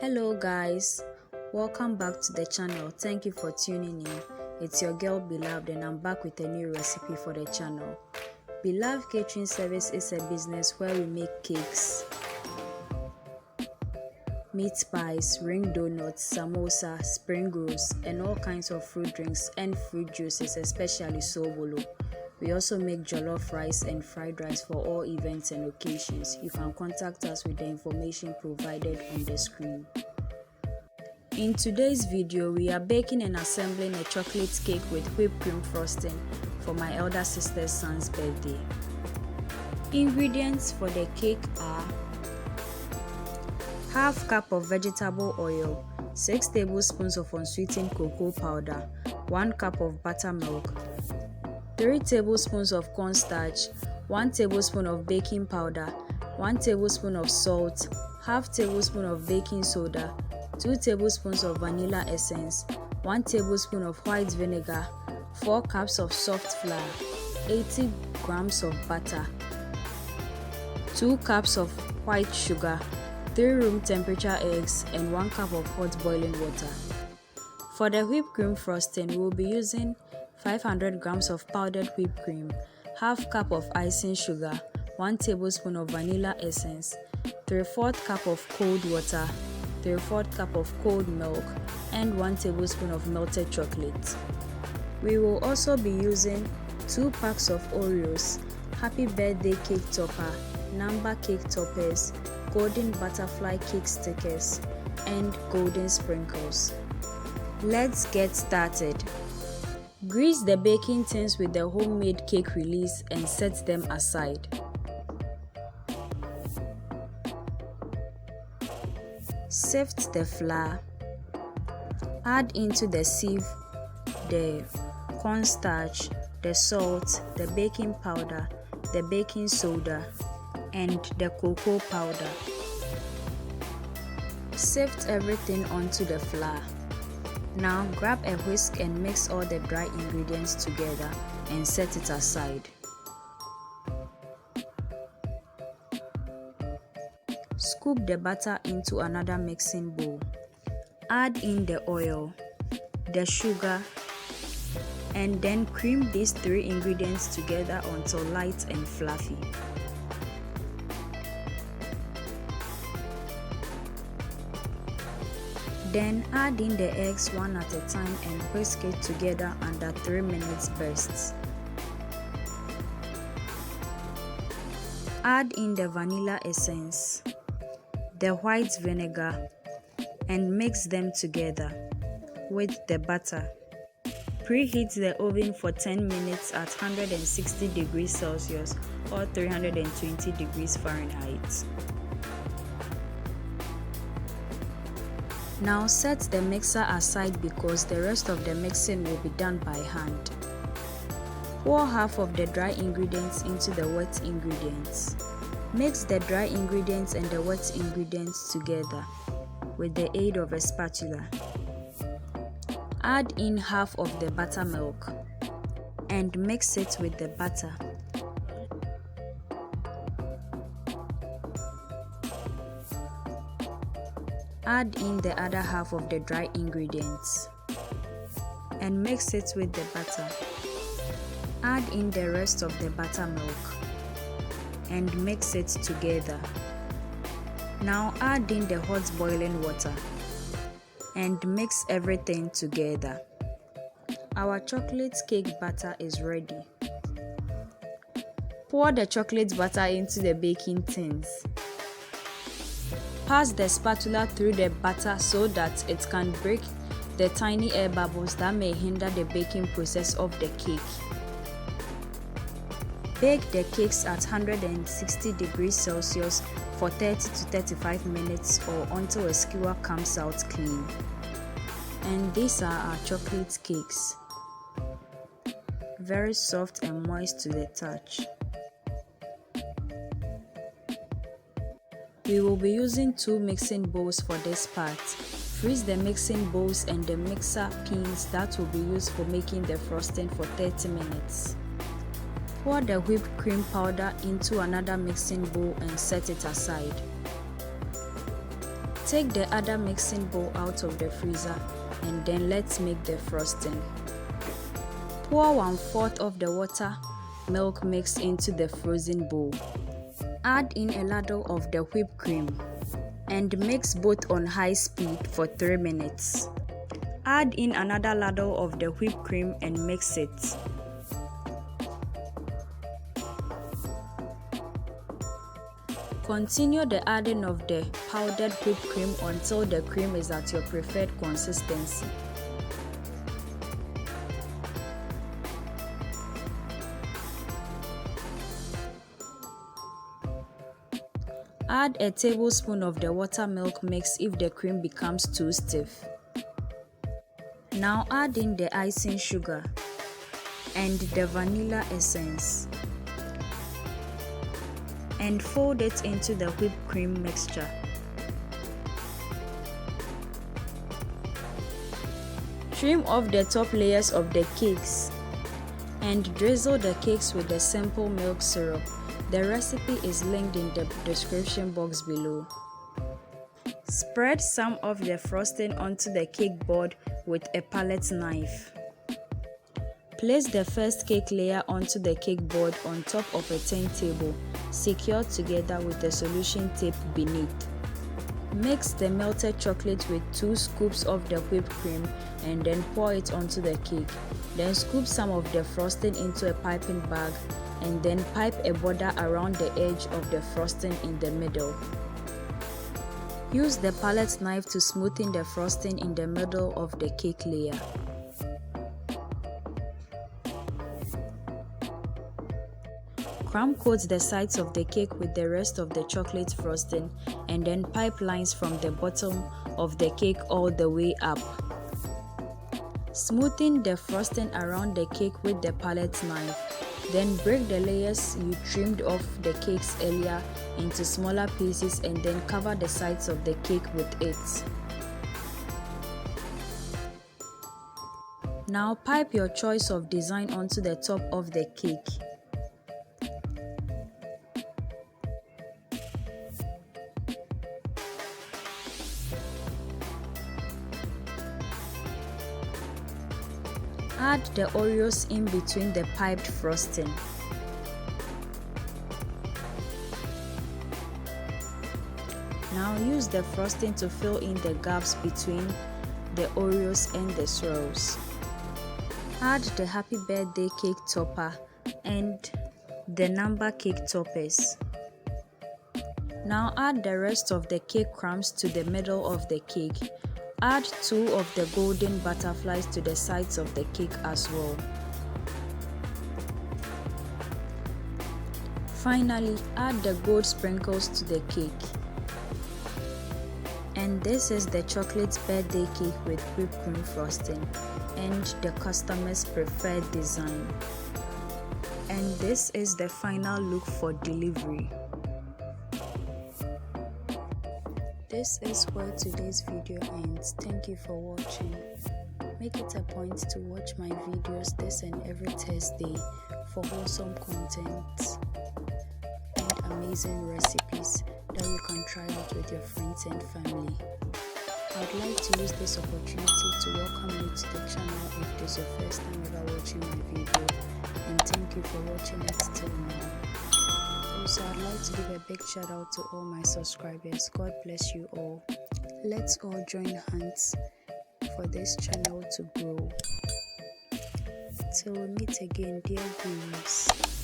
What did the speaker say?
Hello guys, welcome back to the channel. Thank you for tuning in. It's your girl Beloved and I'm back with a new recipe for the channel. Beloved Catering Service is a business where we make cakes, meat pies, ring donuts, samosa, spring rolls and all kinds of fruit drinks and fruit juices, especially sobolo. We also make jollof rice and fried rice for all events and occasions. You can contact us with the information provided on the screen. In today's video, we are baking and assembling a chocolate cake with whipped cream frosting for my elder sister's son's birthday. Ingredients for the cake are half cup of vegetable oil, 6 tablespoons of unsweetened cocoa powder, 1 cup of buttermilk, 3 tablespoons of cornstarch, 1 tablespoon of baking powder, 1 tablespoon of salt, half tablespoon of baking soda, 2 tablespoons of vanilla essence, 1 tablespoon of white vinegar, 4 cups of soft flour, 80 grams of butter, 2 cups of white sugar, 3 room temperature eggs, and 1 cup of hot boiling water. For the whipped cream frosting, we will be using 500 grams of powdered whipped cream, half cup of icing sugar, 1 tablespoon of vanilla essence, 3/4 cup of cold water, 3/4 cup of cold milk, and 1 tablespoon of melted chocolate. We will also be using 2 packs of Oreos, happy birthday cake topper, number cake toppers, golden butterfly cake stickers, and golden sprinkles. Let's get started. Grease the baking tins with the homemade cake release and set them aside. Sift the flour. Add into the sieve the cornstarch, the salt, the baking powder, the baking soda, and the cocoa powder. Sift everything onto the flour. Now grab a whisk and mix all the dry ingredients together and set it aside. Scoop the butter into another mixing bowl. Add in the oil, the sugar, and then cream these 3 ingredients together until light and fluffy. Then add in the eggs one at a time and whisk it together under 3 minutes bursts. Add in the vanilla essence, the white vinegar, and mix them together with the butter. Preheat the oven for 10 minutes at 160 degrees Celsius or 320 degrees Fahrenheit. Now set the mixer aside because the rest of the mixing will be done by hand. Pour half of the dry ingredients into the wet ingredients. Mix the dry ingredients and the wet ingredients together with the aid of a spatula. Add in half of the buttermilk and mix it with the butter. Add in the other half of the dry ingredients and mix it with the butter. Add in the rest of the buttermilk and mix it together. Now add in the hot boiling water and mix everything together. Our chocolate cake batter is ready. Pour the chocolate butter into the baking tins. Pass the spatula through the batter so that it can break the tiny air bubbles that may hinder the baking process of the cake. Bake the cakes at 160 degrees Celsius for 30 to 35 minutes or until a skewer comes out clean. And these are our chocolate cakes. Very soft and moist to the touch. We will be using 2 mixing bowls for this part. Freeze the mixing bowls and the mixer pins that will be used for making the frosting for 30 minutes. Pour the whipped cream powder into another mixing bowl and set it aside. Take the other mixing bowl out of the freezer and then let's make the frosting. Pour 1/4 of the water milk mix into the frozen bowl. Add in a ladle of the whipped cream and mix both on high speed for 3 minutes. Add in another ladle of the whipped cream and mix it. Continue the adding of the powdered whipped cream until the cream is at your preferred consistency. Add a tablespoon of the buttermilk mix if the cream becomes too stiff. Now add in the icing sugar and the vanilla essence and fold it into the whipped cream mixture. Trim off the top layers of the cakes and drizzle the cakes with the simple milk syrup. The recipe is linked in the description box below. Spread some of the frosting onto the cake board with a palette knife. Place the first cake layer onto the cake board on top of a turntable, secured together with the solution tape beneath. Mix the melted chocolate with 2 scoops of the whipped cream and then pour it onto the cake. Then scoop some of the frosting into a piping bag and then pipe a border around the edge of the frosting in the middle. Use the palette knife to smoothen the frosting in the middle of the cake layer. Crumb coat the sides of the cake with the rest of the chocolate frosting and then pipe lines from the bottom of the cake all the way up. Smoothen the frosting around the cake with the palette knife. Then break the layers you trimmed off the cakes earlier into smaller pieces and then cover the sides of the cake with it. Now pipe your choice of design onto the top of the cake. Add the Oreos in between the piped frosting. Now use the frosting to fill in the gaps between the Oreos and the swirls. Add the happy birthday cake topper and the number cake toppers. Now add the rest of the cake crumbs to the middle of the cake. Add 2 of the golden butterflies to the sides of the cake as well. Finally, add the gold sprinkles to the cake. And this is the chocolate birthday cake with whipped cream frosting and the customer's preferred design. And this is the final look for delivery. This is where today's video ends. Thank you for watching. Make it a point to watch my videos this and every Thursday for wholesome content and amazing recipes that you can try out with your friends and family. I'd like to use this opportunity to welcome you to the channel if this is your first time ever watching my video, and thank you for watching it till now. Also, I'd like to give a big shout out to all my subscribers. God bless you all. Let's all join hands for this channel to grow. Till we meet again, dear viewers.